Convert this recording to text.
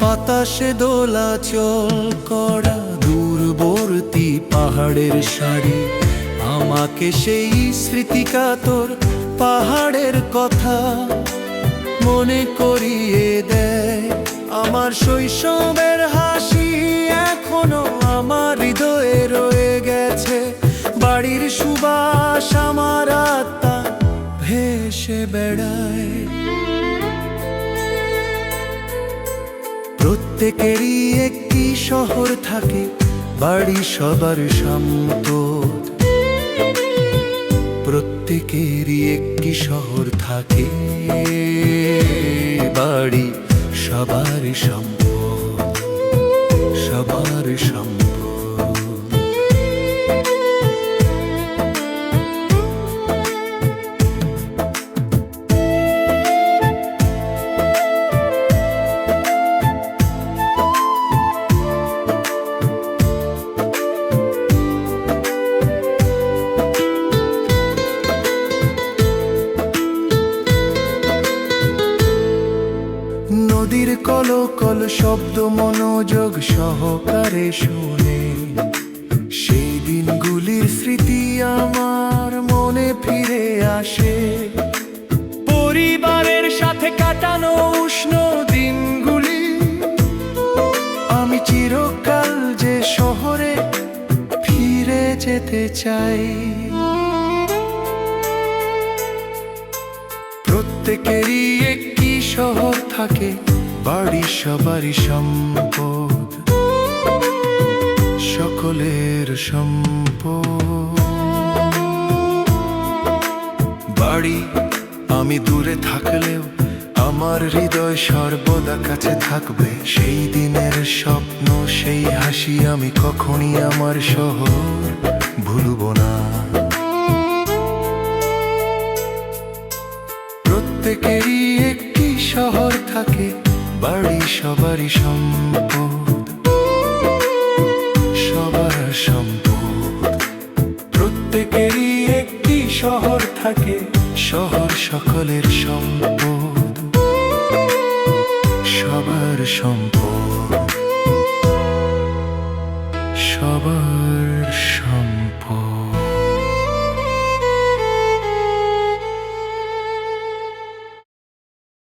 বাতাসে দোলাচল করা দূরবর্তী পাহাড়ের সারি আমাকে সেই স্মৃতিকাতর পাহাড়ের কথা মনে করিয়ে দেয়। আমার শৈশবের হাসি এখনো আমার হৃদয়ে রয়ে গেছে, বাড়ির সুবাস আমার আত্মা ভেসে বেড়ায়। প্রত্যেকেরই একটি শহর থাকে, বাড়ি সবার সম্পদ। প্রত্যেকেরই একটি শহর থাকে, বাড়ি সবার সম্পদ, সবার সম্পদ। নদীর কলকল শব্দ মনোযোগ সহকারে শুনে সেই দিনগুলির স্মৃতি আমার মনে ফিরে আসে। পরিবারের সাথে কাটানো উষ্ণ দিনগুলি, আমি চিরকাল যে শহরে ফিরে যেতে চাই। প্রত্যেকেরই একটি শহর থাকে, বাড়ি সবারই সম্পদ, সকলের সম্পদ। বাড়ি আমি দূরে থাকলেও আমার হৃদয় সর্বদা কাছে থাকবে। সেই দিনের স্বপ্ন, সেই হাসি আমি কখনই আমার শহর ভুলব না। প্রত্যেকেরই একটি শহর থাকে, বাড়ি সবারই সম্পদ, সবার সম্পদ। প্রত্যেকেরই একটি শহর থাকে, শহর সকলের সম্পদ, সবার সম্পদ।